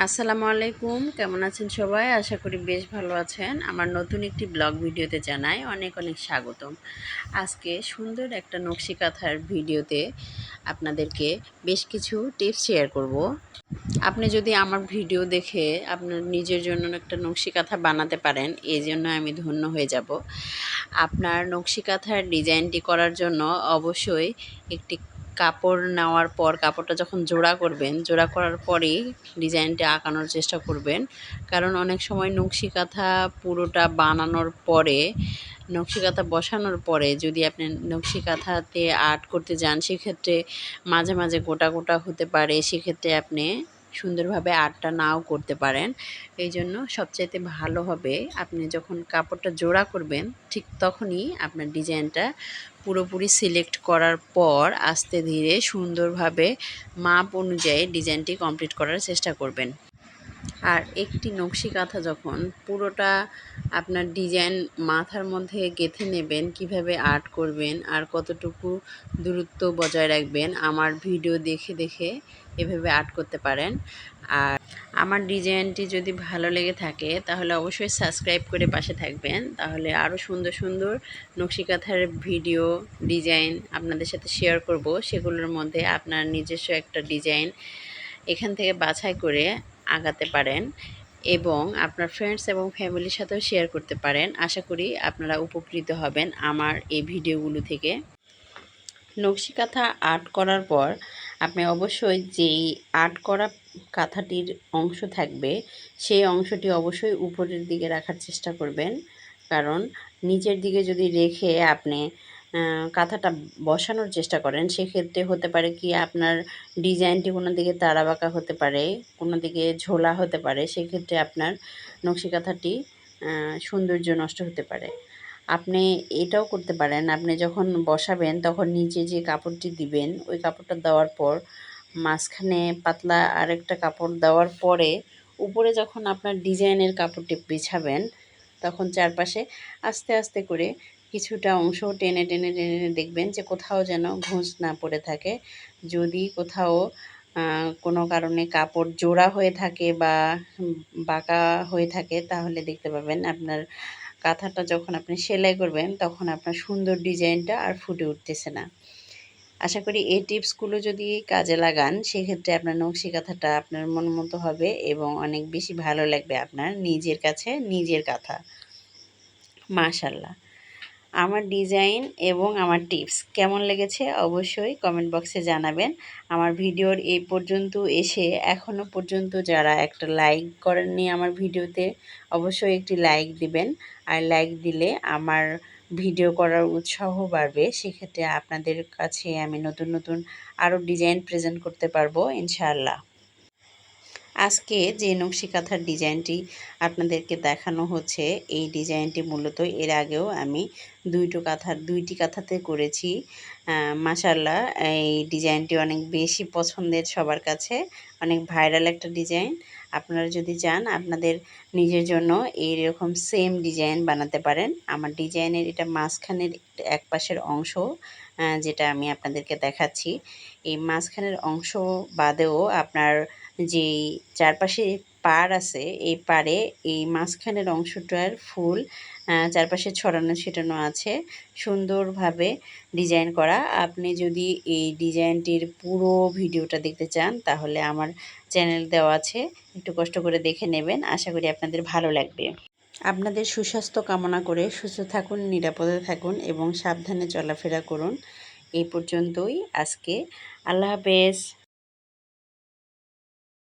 আসসালামু আলাইকুম, কেমন আছেন সবাই? আশা করি বেশ ভালো আছেন। আমার নতুন একটি ব্লগ ভিডিওতে জানাই অনেক অনেক স্বাগতম। আজকে সুন্দর একটা নকশি কাঁথার ভিডিওতে আপনাদেরকে বেশ কিছু টিপস শেয়ার করব। আপনি যদি আমার ভিডিও দেখে আপনার নিজের জন্য একটা নকশি কাঁথা বানাতে পারেন, এই জন্য আমি ধন্য হয়ে যাব। আপনার নকশি কাঁথার ডিজাইনটি করার জন্য অবশ্যই একটি কাপড় নেওয়ার পর কাপড়টা যখন জোড়া করবেন, জোড়া করার পরেই ডিজাইনটা আঁকানোর চেষ্টা করবেন। কারণ অনেক সময় নকশি কাঁথা পুরোটা বানানোর পরে, নকশি কাঁথা বসানোর পরে যদি আপনি নকশি কাঁথাতে আর্ট করতে যান, সেক্ষেত্রে মাঝে মাঝে গোটা গোটা হতে পারে। সেক্ষেত্রে আপনি সুন্দরভাবে আর্টটা নাও করতে পারেন। এই জন্য সবচাইতে ভালো হবে আপনি যখন কাপড়টা জোড়া করবেন, ঠিক তখনই আপনার ডিজাইনটা পুরোপুরি সিলেক্ট করার পর আস্তে ধীরে সুন্দরভাবে মাপ অনুযায়ী ডিজাইনটি কমপ্লিট করার চেষ্টা করবেন। আর একটি নকশি কাঁথা যখন পুরোটা আপনার ডিজাইন মাথার মধ্যে গেঁথে নেবেন, কিভাবে আর্ট করবেন আর কতটুকু দূরত্ব বজায় রাখবেন, আমার ভিডিও দেখে দেখে এভাবে আর্ট করতে পারেন। আর আমার ডিজাইনটি যদি ভালো লেগে থাকে তাহলে অবশ্যই সাবস্ক্রাইব করে পাশে থাকবেন। তাহলে আরও সুন্দর সুন্দর নকশি কাঁথার ভিডিও ডিজাইন আপনাদের সাথে শেয়ার করব। সেগুলোর মধ্যে আপনার নিজস্ব একটা ডিজাইন এখান থেকে বাছাই করে আগাতে পারেন এবং আপনার ফ্রেন্ডস এবং ফ্যামিলির সাথেও শেয়ার করতে পারেন। আশা করি আপনারা উপকৃত হবেন আমার এই ভিডিওগুলো থেকে। নকশি কাঁথা আর্ট করার পর আপনি অবশ্যই যেই আর্ট করা কাঁথাটির অংশ থাকবে, সেই অংশটি অবশ্যই উপরের দিকে রাখার চেষ্টা করবেন। কারণ নিচের দিকে যদি রেখে আপনি কাঁথাটা বসানোর চেষ্টা করেন, সেক্ষেত্রে হতে পারে কি আপনার ডিজাইনটি কোনো দিকে তাড়াবাঁকা হতে পারে, কোনো দিকে ঝোলা হতে পারে। সেক্ষেত্রে আপনার নকশি কাঁথাটি সৌন্দর্য নষ্ট হতে পারে। আপনি এটাও করতে পারেন, আপনি যখন বসাবেন তখন নিচে যে কাপড়টি দিবেন, ওই কাপড়টা দেওয়ার পর মাঝখানে পাতলা আরেকটা কাপড় দেওয়ার পরে উপরে যখন আপনার ডিজাইনের কাপড়টি বিছাবেন, তখন চারপাশে আস্তে আস্তে করে কিছুটা অংশ টেনে টেনে টেনে দেখবেন যে কোথাও যেন ঘুঁচ না পড়ে থাকে। যদি কোথাও কোনো কারণে কাপড় জোড়া হয়ে থাকে বা বাঁকা হয়ে থাকে, তাহলে দেখতে পাবেন আপনার কাঁথাটা যখন আপনি সেলাই করবেন তখন আপনার সুন্দর ডিজাইনটা আর ফুটে উঠতেছে না। আশা করি এই টিপসগুলো যদি কাজে লাগান, সেক্ষেত্রে আপনার নকশি কাঁথাটা আপনার মন মতো হবে এবং অনেক বেশি ভালো লাগবে আপনার নিজের কাছে নিজের কাঁথা। মাশাআল্লাহ! আমার ডিজাইন এবং আমার টিপস কেমন লেগেছে অবশ্যই কমেন্ট বক্সে জানাবেন। আমার ভিডিওর এই পর্যন্ত এসে এখনও পর্যন্ত যারা একটা লাইক করেননি আমার ভিডিওতে, অবশ্যই একটি লাইক দিবেন। আর লাইক দিলে আমার ভিডিও করার উৎসাহ বাড়বে। সেক্ষেত্রে আপনাদের কাছে আমি নতুন নতুন আরও ডিজাইন প্রেজেন্ট করতে পারবো ইনশাআল্লাহ। আজকে যে নকশি কাঁথার ডিজাইনটি আপনাদেরকে দেখানো হচ্ছে, এই ডিজাইনটি মূলত এর আগেও আমি দুইটি কাঁথাতে করেছি। মাশাআল্লাহ, এই ডিজাইনটি অনেক বেশি পছন্দের সবার কাছে, অনেক ভাইরাল একটা ডিজাইন। আপনারা যদি চান আপনাদের নিজের জন্য এইরকম সেম ডিজাইন বানাতে পারেন। আমার ডিজাইনের এটা মাঝখানের এক পাশের অংশ, যেটা আমি আপনাদেরকে দেখাচ্ছি। এই মাঝখানের অংশ বাদেও আপনার যেই চারপাশে পাড় আছে, এই পাড়ে এই মাঝখানের অংশটার ফুল চারপাশে ছড়ানো ছিটানো আছে, সুন্দরভাবে ডিজাইন করা। আপনি যদি এই ডিজাইনটির পুরো ভিডিওটা দেখতে চান তাহলে আমার চ্যানেল দেওয়া আছে, একটু কষ্ট করে দেখে নেবেন। আশা করি আপনাদের ভালো লাগবে। আপনাদের সুস্বাস্থ্য কামনা করে সুস্থ থাকুন, নিরাপদে থাকুন এবং সাবধানে চলাফেরা করুন। এই পর্যন্তই আজকে। আল্লাহ হাফেজ।